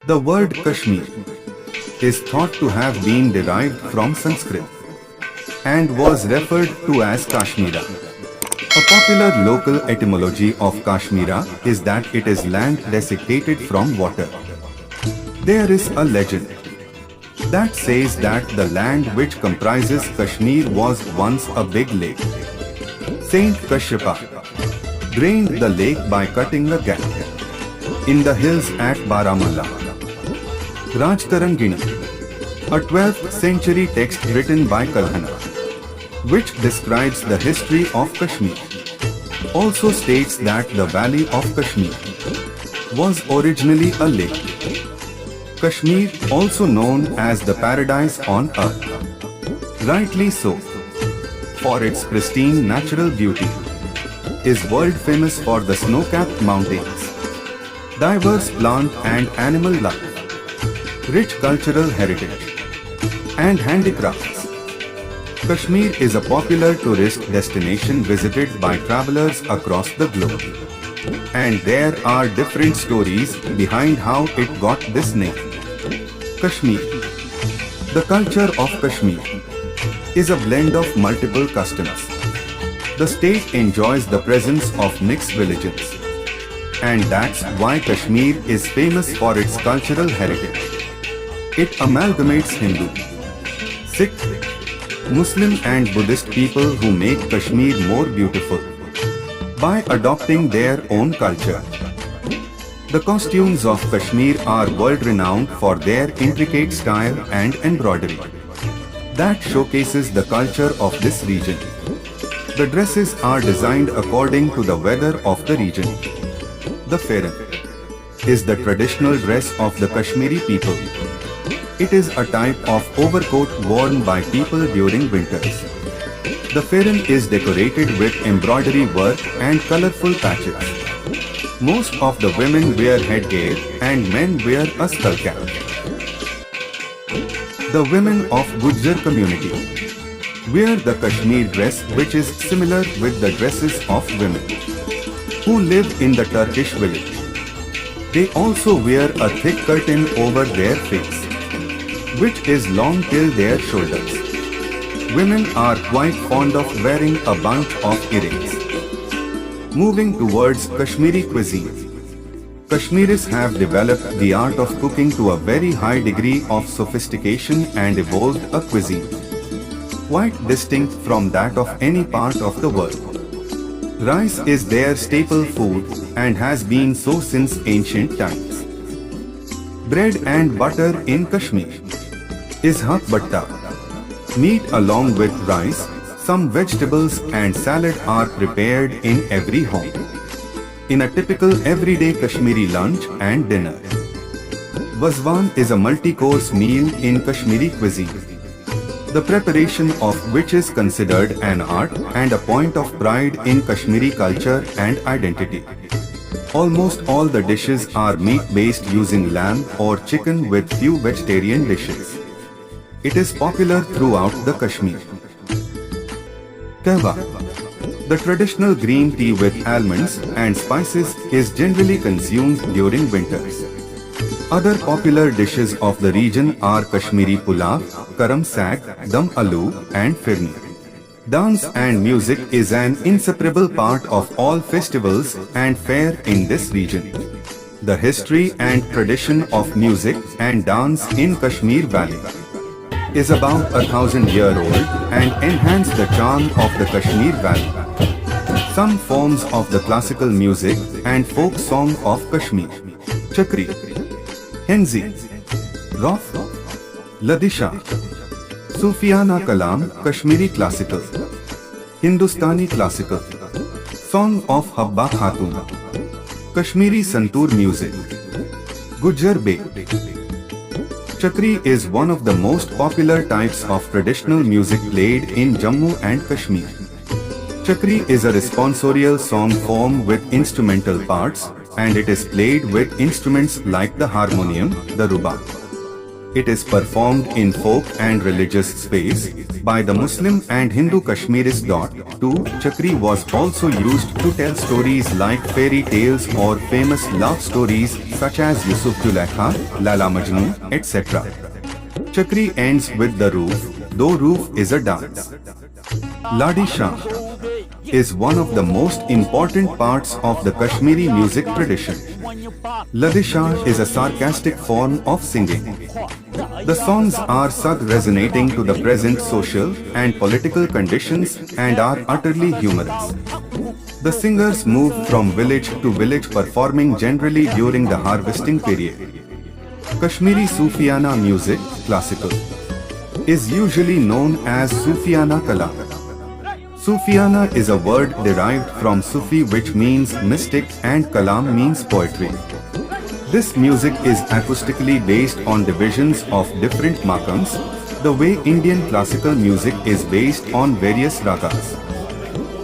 The word Kashmir is thought to have been derived from Sanskrit and was referred to as Kashmira. A popular local etymology of Kashmira is that it is land desiccated from water. There is a legend that says that the land which comprises Kashmir was once a big lake. Saint Kashyapa drained the lake by cutting a gap in the hills at Baramulla. Rajtarangini, a 12th century text written by Kalhana, which describes the history of Kashmir, also states that the valley of Kashmir was originally a lake. Kashmir, also known as the paradise on earth, rightly so, for its pristine natural beauty, is world famous for the snow-capped mountains, diverse plant and animal life, rich cultural heritage, and handicrafts. Kashmir is a popular tourist destination visited by travelers across the globe. And there are different stories behind how it got this name. Kashmir. The culture of Kashmir is a blend of multiple customs. The state enjoys the presence of mixed religions. And that's why Kashmir is famous for its cultural heritage. It amalgamates Hindu, Sikh, Muslim and Buddhist people who make Kashmir more beautiful by adopting their own culture. The costumes of Kashmir are world-renowned for their intricate style and embroidery that showcases the culture of this region. The dresses are designed according to the weather of the region. The Fairan is the traditional dress of the Kashmiri people. It is a type of overcoat worn by people during winters. The Fairan is decorated with embroidery work and colorful patches. Most of the women wear headgear and men wear a skull cap. The women of Gujjar community wear the Kashmir dress, which is similar with the dresses of women who live in the Turkish village. They also wear a thick curtain over their face, which is long till their shoulders. Women are quite fond of wearing a bunch of earrings. Moving towards Kashmiri cuisine. Kashmiris have developed the art of cooking to a very high degree of sophistication and evolved a cuisine quite distinct from that of any part of the world. Rice is their staple food and has been so since ancient times. Bread and butter in Kashmir is hak batta. Meat along with rice, some vegetables and salad are prepared in every home in a typical everyday Kashmiri lunch and dinner. Wazwan is a multi-course meal in Kashmiri cuisine, the preparation of which is considered an art and a point of pride in Kashmiri culture and identity. Almost all the dishes are meat-based using lamb or chicken with few vegetarian dishes. It is popular throughout the Kashmir. Kahwa, the traditional green tea with almonds and spices, is generally consumed during winters. Other popular dishes of the region are Kashmiri pulav, karam sag, dum aloo and firni. Dance and music is an inseparable part of all festivals and fair in this region. The history and tradition of music and dance in Kashmir Valley is about 1,000-year-old and enhance the charm of the Kashmir Valley. Some forms of the classical music and folk song of Kashmir: Chakri, Henzi, Rof, Ladisha, Sufiana Kalam, Kashmiri classical, Hindustani classical, Song of Habba Khatun, Kashmiri Santoor music, Gujjar Bey. Chakri is one of the most popular types of traditional music played in Jammu and Kashmir. Chakri is a responsorial song form with instrumental parts, and it is played with instruments like the harmonium, the ruba, It is performed in folk and religious space by the Muslim and Hindu Kashmiris. 2. Chakri was also used to tell stories like fairy tales or famous love stories such as Yusuf Zulaikha, Lala Majnu, etc. Chakri ends with the roof, though roof is a dance. Ladi Shah is one of the most important parts of the Kashmiri music tradition. Ladisha is a sarcastic form of singing. The songs are resonating to the present social and political conditions and are utterly humorous. The singers move from village to village performing generally during the harvesting period. Kashmiri Sufiana music, classical, is usually known as Sufiana Kala. Sufiana is a word derived from Sufi, which means mystic, and Kalam means poetry. This music is acoustically based on divisions of different makams, the way Indian classical music is based on various ragas.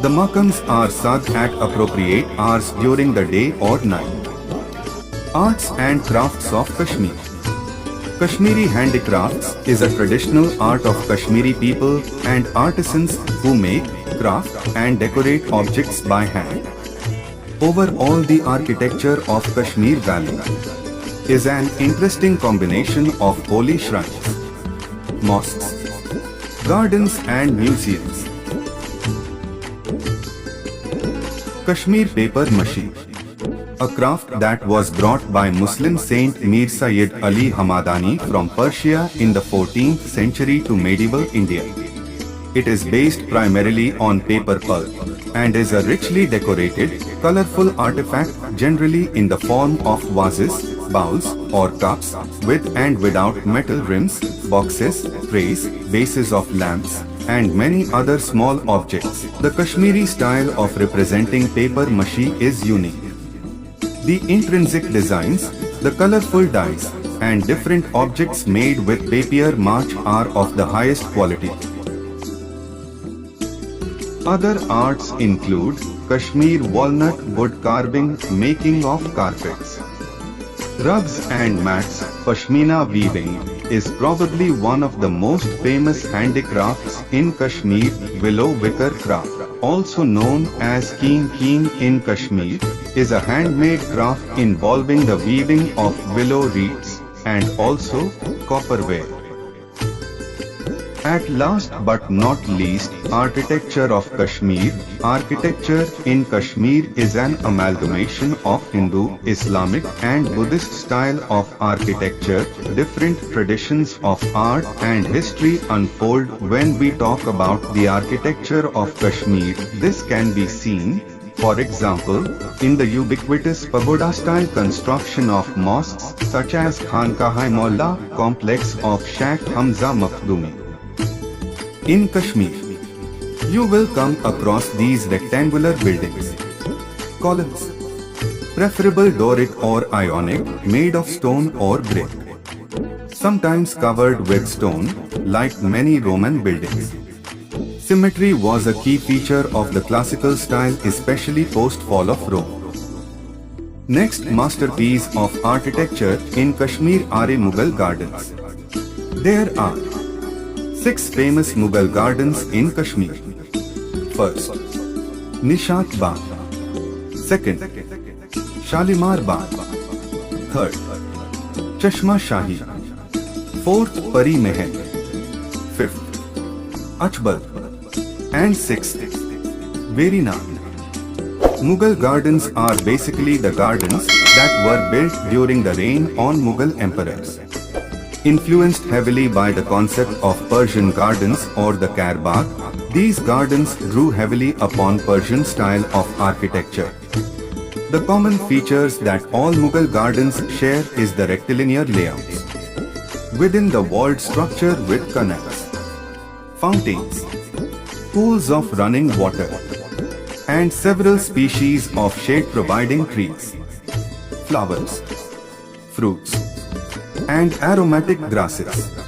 The makams are sung at appropriate hours during the day or night. Arts and crafts of Kashmir. Kashmiri handicrafts is a traditional art of Kashmiri people and artisans who make, craft and decorate objects by hand. Overall, the architecture of Kashmir Valley is an interesting combination of holy shrines, mosques, gardens and museums. Kashmir paper mache, a craft that was brought by Muslim saint Mir Sayyid Ali Hamadani from Persia in the 14th century to medieval India. It is based primarily on paper pulp and is a richly decorated, colorful artifact generally in the form of vases, bowls or cups, with and without metal rims, boxes, trays, bases of lamps, and many other small objects. The Kashmiri style of representing paper mache is unique. The intrinsic designs, the colorful dyes, and different objects made with papier mâche are of the highest quality. Other arts include Kashmir walnut wood carving, making of carpets, rugs and mats. Pashmina weaving is probably one of the most famous handicrafts in Kashmir. Willow wicker craft, also known as keen in Kashmir, is a handmade craft involving the weaving of willow reeds and also copperware. At last but not least, architecture of Kashmir. Architecture in Kashmir is an amalgamation of Hindu, Islamic and Buddhist style of architecture. Different traditions of art and history unfold when we talk about the architecture of Kashmir. This can be seen, for example, in the ubiquitous pagoda-style construction of mosques such as Khanqah-e-Maula complex of Sheikh Hamza Makhdumi. In Kashmir, you will come across these rectangular buildings, columns, preferable Doric or Ionic, made of stone or brick, sometimes covered with stone, like many Roman buildings. Symmetry was a key feature of the classical style, especially post-fall of Rome. Next masterpiece of architecture in Kashmir are Mughal gardens. There are 6 famous Mughal gardens in Kashmir. First, Nishat Bagh. Second, Shalimar Bagh. Third, Chashma Shahi. Fourth, Pari Mahal. Fifth, Achbal. And sixth, Verinad. Mughal gardens are basically the gardens that were built during the reign on Mughal emperors. Influenced heavily by the concept of Persian gardens or the Karbagh, these gardens drew heavily upon Persian style of architecture. The common features that all Mughal gardens share is the rectilinear layouts within the walled structure with canals, fountains, pools of running water, and several species of shade-providing trees, flowers, fruits, and aromatic grasses.